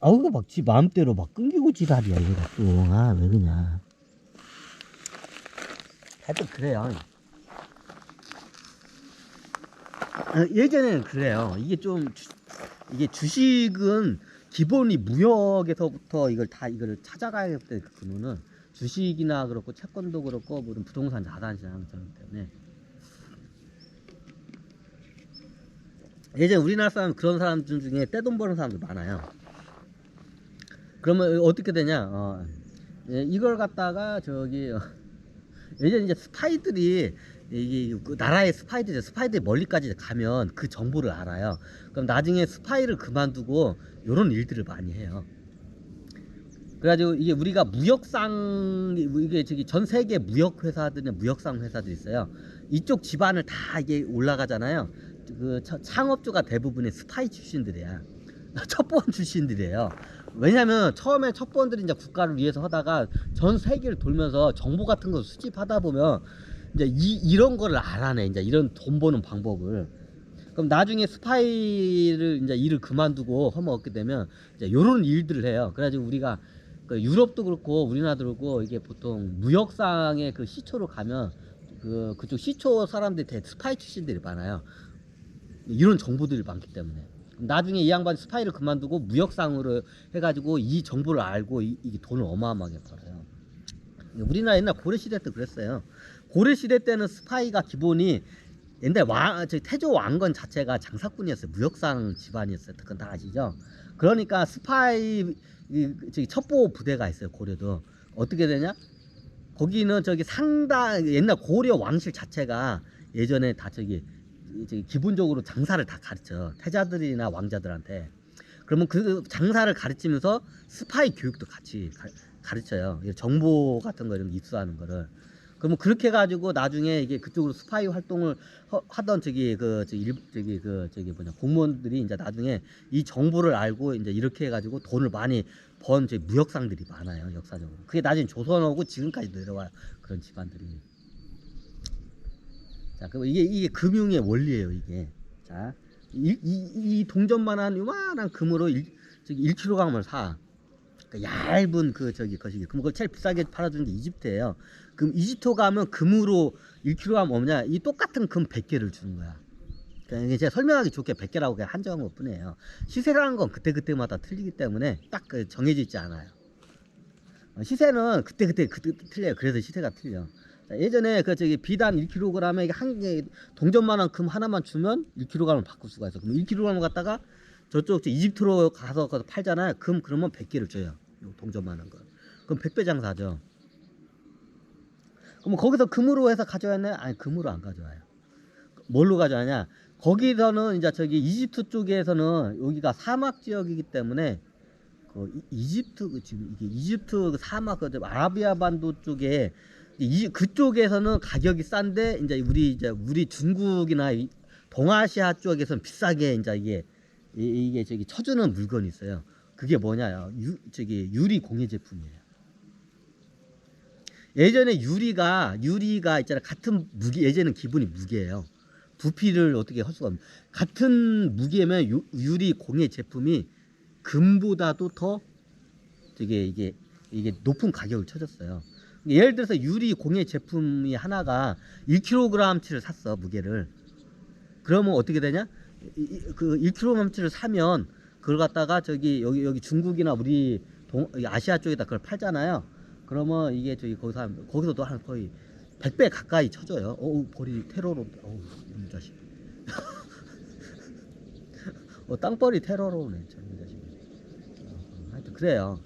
아우 막 지 마음대로 막 끊기고 지랄이야 얘가 또. 아 왜 그냐. 하여튼 그래요. 예전에는 그래요. 이게 좀 이게 주식은 기본이 무역에서부터 이걸 다 이걸 찾아가야 될 그거는 주식이나 그렇고 채권도 그렇고 모든 부동산 자산시장 때문에 예전 우리나라 사람 그런 사람들 중에 떼돈 버는 사람들 많아요. 그러면 어떻게 되냐? 이걸 갖다가 저기 예전 이제 스파이들이 이게 그 나라의 스파이들이 멀리까지 가면 그 정보를 알아요. 그럼 나중에 스파이를 그만두고 이런 일들을 많이 해요. 그래가지고 이게 우리가 무역상 이게 저기 전 세계 무역 회사들은 무역상 회사들이 있어요. 이쪽 집안을 다 이게 올라가잖아요. 그 창업주가 대부분의 스파이 출신들이야. 첩보원 출신들이에요. 왜냐면 처음에 첩보원들이 이제 국가를 위해서 하다가 전 세계를 돌면서 정보 같은 거 수집하다 보면 이제 이런 거를 알아내. 이제 이런 돈 버는 방법을. 그럼 나중에 스파이를 이제 일을 그만두고 하면 얻게 되면 이제 요런 일들을 해요. 그래가지고 우리가 그 유럽도 그렇고 우리나라도 그렇고 이게 보통 무역상의 그 시초로 가면 그쪽 시초 사람들이 대 스파이 출신들이 많아요. 이런 정보들이 많기 때문에. 나중에 이 양반이 스파이를 그만두고 무역상으로 해가지고 이 정보를 알고 이게 돈을 어마어마하게 벌어요. 우리나라 옛날 고려시대 때 그랬어요. 고려시대 때는 스파이가 기본이 옛날 태조 왕건 자체가 장사꾼이었어요. 무역상 집안이었어요. 그건 다 아시죠? 그러니까 스파이 저기 첩보 부대가 있어요. 고려도 어떻게 되냐? 거기는 저기 상당 옛날 고려 왕실 자체가 예전에 다 저기 기본적으로 장사를 다 가르쳐. 태자들이나 왕자들한테. 그러면 그 장사를 가르치면서 스파이 교육도 같이 가르쳐요. 정보 같은 거 이런 거 입수하는 거를. 그러면 그렇게 해가지고 나중에 이게 그쪽으로 스파이 활동을 하던 뭐냐 공무원들이 이제 나중에 이 정보를 알고 이제 이렇게 해가지고 돈을 많이 번 무역상들이 많아요. 역사적으로. 그게 나중에 조선 오고 지금까지 내려와요. 그런 집안들이. 자, 그럼 이게 금융의 원리예요, 이게. 자, 이 동전만한 요만한 금으로 1kg을 사. 그러니까 얇은 것이기. 그럼 그걸 제일 비싸게 팔아주는 게 이집트예요. 그럼 이집트 가면 금으로 1kg 뭐냐? 이 똑같은 금 100개를 주는 거야. 그러니까 제가 설명하기 좋게 100개라고 그냥 한정한 것 뿐이에요. 시세라는 건 그때그때마다 틀리기 때문에 딱 정해져 있지 않아요. 시세는 그때 틀려요. 그래서 시세가 틀려. 예전에 비단 1kg에 한 개 동전만한 금 하나만 주면 1kg을 바꿀 수가 있어. 그럼 1kg을 갖다가 저쪽 이집트로 가서 팔잖아요. 그러면 100개를 줘요. 동전만한 거. 그럼 100배 장사죠. 그럼 거기서 금으로 해서 가져왔나요? 아니, 금으로 안 가져와요. 뭘로 가져가냐? 거기서는 이제 이집트 쪽에서는 여기가 사막 지역이기 때문에 이집트 지금 이게 이집트 사막 아라비아 반도 쪽에 그쪽에서는 가격이 싼데 우리 중국이나 동아시아 쪽에서는 비싸게 이게 쳐주는 물건이 있어요. 그게 뭐냐요? 유리 공예 제품이에요. 예전에 유리가 있잖아. 같은 무게 예전엔 기본이 무게예요. 부피를 어떻게 할 수가 없는. 같은 무게면 유리 공예 제품이 금보다도 더 이게 높은 가격을 쳐줬어요. 예를 들어서 유리 공예 제품이 하나가 1kg치를 샀어, 무게를. 그러면 어떻게 되냐? 그 1kg치를 사면 그걸 갖다가 여기 중국이나 우리 아시아 쪽에다 그걸 팔잖아요. 그러면 이게 거기서도 한 거의 100배 가까이 쳐줘요. 벌이 테러로, 이런 자식. 땅벌이 테러로 오네, 저런 자식. 하여튼 그래요.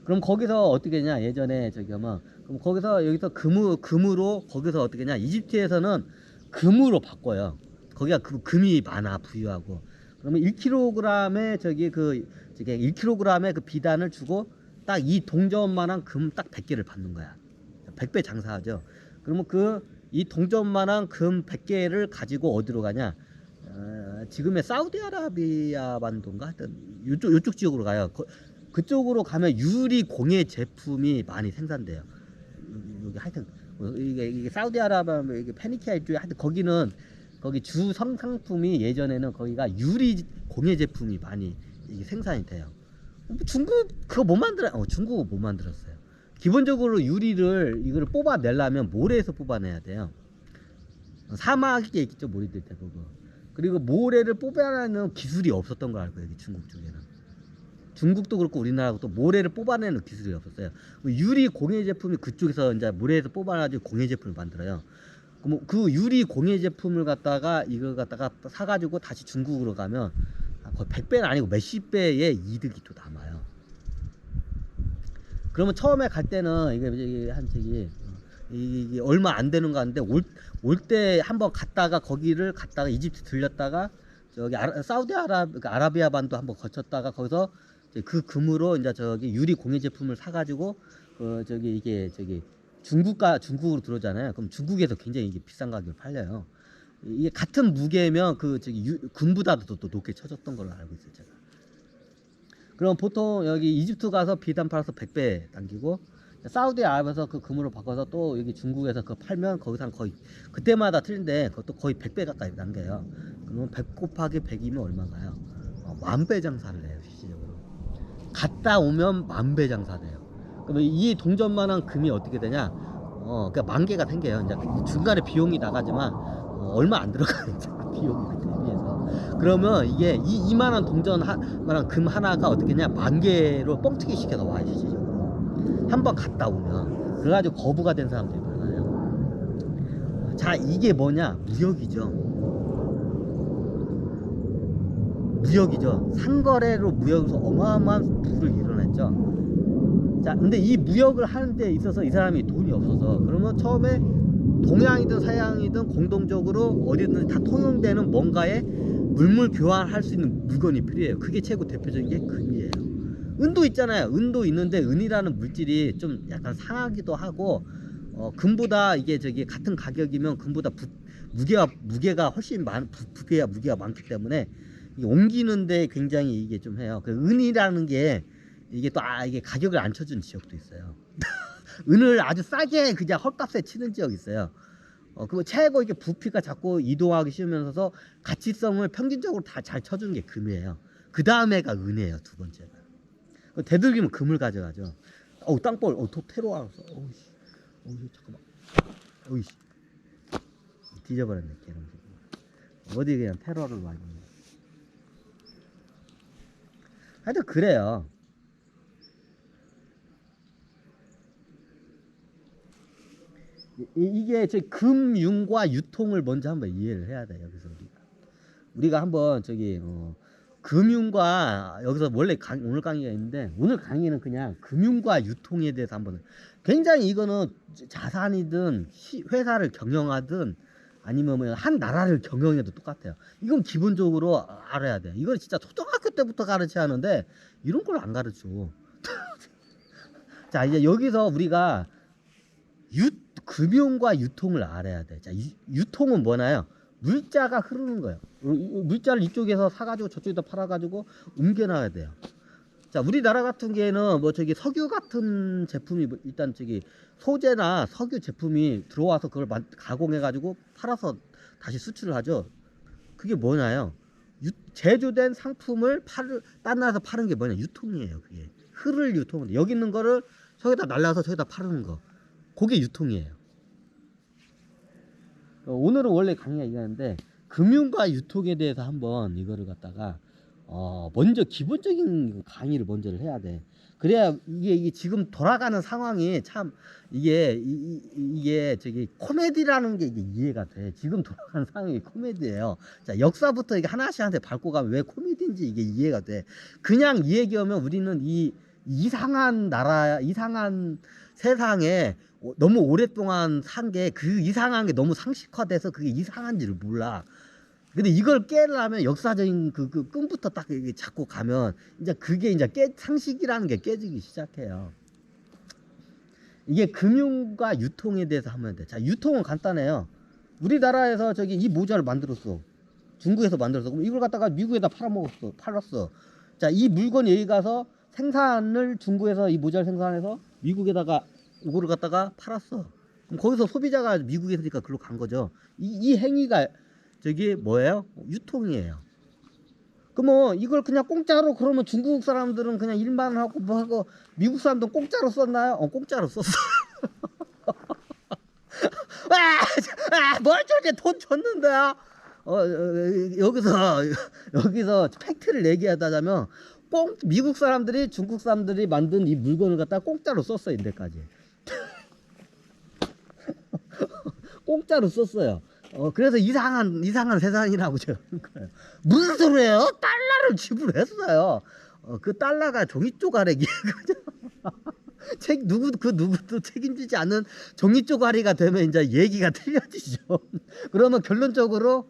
그럼 거기서 어떻게 했냐? 예전에 그럼 여기서 금으로 거기서 어떻게 했냐? 이집트에서는 금으로 바꿔요. 거기가 금이 많아, 부유하고. 그러면 1kg에 1kg의 그 비단을 주고 딱 이 동전만한 금 딱 100개를 받는 거야. 100배 장사하죠. 그러면 이 동전만한 금 100개를 가지고 어디로 가냐? 지금의 사우디아라비아 반도인가? 하여튼 요쪽 지역으로 가요. 그쪽으로 가면 유리 공예 제품이 많이 생산돼요. 여기 하여튼 이게 사우디아라비아 이게 페니키아 이쪽에 하여튼 거기 주 성상품이 예전에는 거기가 유리 공예 제품이 많이 이게 생산이 돼요. 중국 그거 못 만들어. 중국은 못 만들었어요. 기본적으로 유리를 이거를 뽑아내려면 모래에서 뽑아내야 돼요. 사막에 있겠죠, 모래들 대부분. 그리고 모래를 뽑아내는 기술이 없었던 걸 알고, 여기 중국 쪽에는. 중국도 그렇고 우리나라도 또 모래를 뽑아내는 기술이 없었어요. 유리 공예 제품이 그쪽에서 이제 모래에서 뽑아가지고 공예 제품을 만들어요. 그럼 그 유리 공예 제품을 갖다가 이걸 갖다가 사가지고 다시 중국으로 가면 거의 100배는 아니고 몇십 배의 이득이 또 남아요. 그러면 처음에 갈 때는 이게 한 저기 이게 얼마 안 되는 거 같은데 올 때 한번 갔다가 거기를 갔다가 이집트 들렸다가 저기 아라비아 반도 한번 거쳤다가 거기서 그 금으로 이제 저기 유리 공예 제품을 사가지고 저기 이게 저기 중국으로 들어오잖아요. 그럼 중국에서 굉장히 이게 비싼 가격에 팔려요. 이게 같은 무게면 그 저기 금보다도 또 높게 쳐졌던 걸로 알고 있어요, 제가. 그럼 보통 여기 이집트 가서 비단 팔아서 100배 당기고 사우디아라비아에서 그 금으로 바꿔서 또 여기 중국에서 그거 팔면 거기서 한 거의 그때마다 틀린데 그것도 거의 100배 가까이 남겨요. 그러면 100 곱하기 100이면 얼마가요? 10,000배 장사를 해요, 실질적으로. 갔다 오면 10,000배 장사돼요. 그러면 이 동전만한 금이 어떻게 되냐? 그러니까 10,000개가 생겨요. 이제 중간에 비용이 나가지만 얼마 안 들어가요. 비용이 대비해서. 그러면 이게 이만한 동전만한 금 하나가 어떻게 냐 10,000개로 뻥튀기 시켜서 와요, 실질적으로. 한번 갔다 오면. 그래가지고 거부가 된 사람들이 많아요. 자, 이게 뭐냐? 무역이죠. 상거래로 무역에서 어마어마한 부를 일어났죠. 자, 근데 이 무역을 하는 데 있어서 이 사람이 돈이 없어서 그러면 처음에 동양이든 서양이든 공동적으로 어디든 다 통용되는 뭔가에 물물 교환할 수 있는 물건이 필요해요. 그게 최고 대표적인 게 금이에요. 은도 있잖아요. 은도 있는데 은이라는 물질이 좀 약간 상하기도 하고 금보다 이게 저기 같은 가격이면 금보다 무게가 훨씬 무게가 많기 때문에 이게 옮기는데 굉장히 이게 좀 해요. 그 은이라는 게 이게 또 이게 가격을 안 쳐준 지역도 있어요. 은을 아주 싸게 그냥 헐값에 치는 지역이 있어요. 그거 최고 이게 부피가 자꾸 이동하기 쉬우면서 가치성을 평균적으로 다 잘 쳐주는 게 금이에요. 그 다음에가 은이에요, 두 번째가. 대들기면 금을 가져가죠. 땅볼, 테러 알았어. 잠깐만. 어이씨. 뒤져버렸네, 걔는. 어디 그냥 테러를 많이. 하여튼 그래요. 이게 저 금융과 유통을 먼저 한번 이해를 해야 돼요. 여기서 우리가 한번 저기 금융과 여기서 원래 오늘 강의가 있는데 오늘 강의는 그냥 금융과 유통에 대해서 한번 굉장히 이거는 자산이든 회사를 경영하든 아니면 뭐 한 나라를 경영해도 똑같아요. 이건 기본적으로 알아야 돼. 이건 진짜 초등학교 때부터 가르쳐야 하는데 이런 걸 안 가르쳐. 자, 이제 여기서 우리가 금융과 유통을 알아야 돼. 자, 유통은 뭐나요? 물자가 흐르는 거예요. 물자를 이쪽에서 사가지고 저쪽에다 팔아가지고 옮겨놔야 돼요. 자, 우리나라 같은 경우에는 뭐 저기 석유 같은 제품이 일단 저기 소재나 석유 제품이 들어와서 그걸 가공해가지고 팔아서 다시 수출을 하죠. 그게 뭐냐요? 제조된 상품을 딴 나라에서 파는 게 뭐냐? 유통이에요. 그게 흐를 유통인데 여기 있는 거를 저기다 날라서 저기다 파는 거. 그게 유통이에요. 오늘은 원래 강의가 이거는데 금융과 유통에 대해서 한번 이거를 갖다가 먼저 기본적인 강의를 먼저를 해야 돼. 그래야 이게 지금 돌아가는 상황이 참 이게 저기 코미디라는 게 이게 이해가 돼. 지금 돌아가는 상황이 코미디예요. 자, 역사부터 이게 하나씩 밟고 가면 왜 코미디인지 이게 이해가 돼. 그냥 이 얘기하면 우리는 이 이상한 나라, 이상한 세상에 너무 오랫동안 산 게 그 이상한 게 너무 상식화돼서 그게 이상한지를 몰라. 근데 이걸 깨려면 역사적인 그 끈부터 딱 잡고 가면 이제 그게 이제 상식이라는 게 깨지기 시작해요. 이게 금융과 유통에 대해서 하면 돼. 자, 유통은 간단해요. 우리나라에서 저기 이 모자를 만들었어. 중국에서 만들었어. 그럼 이걸 갖다가 미국에다 팔았어. 자, 이 물건이 여기 가서 생산을 중국에서 이 모자를 생산해서 미국에다가 이거를 갖다가 팔았어. 그럼 거기서 소비자가 미국에 있으니까 글로 간 거죠. 이 행위가 저기 뭐예요? 유통이에요. 그러면 이걸 그냥 공짜로 그러면 중국 사람들은 그냥 일만 하고 뭐 하고 미국 사람들은 공짜로 썼나요? 공짜로 썼어. 뭘 저렇게 돈 줬는데? 여기서 팩트를 얘기하자면 미국 사람들이 중국 사람들이 만든 이 물건을 갖다 공짜로 썼어 인데까지. 공짜로 썼어요. 그래서 이상한 세상이라고 제가 하는 거예요. 무슨 소리예요? 달러를 지불했어요. 그 달러가 종이 쪼가리기. 누구도 책임지지 않는 종이 쪼가리가 되면 이제 얘기가 틀려지죠. 그러면 결론적으로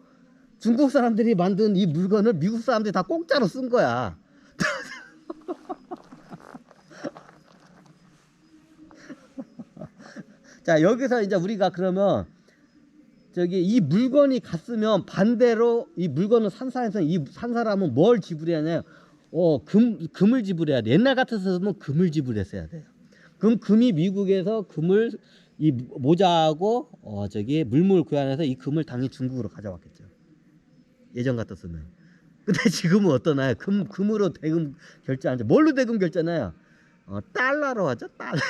중국 사람들이 만든 이 물건을 미국 사람들이 다 공짜로 쓴 거야. 자, 여기서 이제 우리가 그러면 이 물건이 갔으면 반대로 이 물건을 산 사람은 뭘 지불해야 하냐요? 금을 지불해야 돼. 옛날 같았으면 금을 지불했어야 돼요. 그럼 금이 미국에서 금을 이 모자하고 물물 교환해서 이 금을 당연히 중국으로 가져왔겠죠. 예전 같았으면. 근데 지금은 어떠나요? 금으로 대금 결제하죠. 뭘로 대금 결제나요? 달러로 하죠. 달러.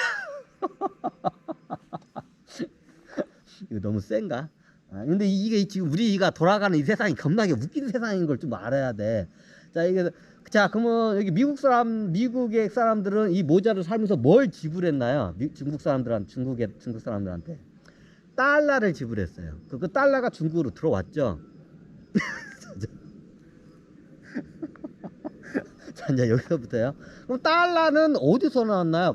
이거 너무 센가? 근데 이게 지금 우리가 돌아가는 이 세상이 겁나게 웃긴 세상인 걸 좀 알아야 돼. 그러면 여기 미국의 사람들은 이 모자를 살면서 뭘 지불했나요? 중국 사람들한테 달러를 지불했어요. 그 달러가 중국으로 들어왔죠. 자, 이제 여기서부터요. 그럼 달러는 어디서 나왔나요?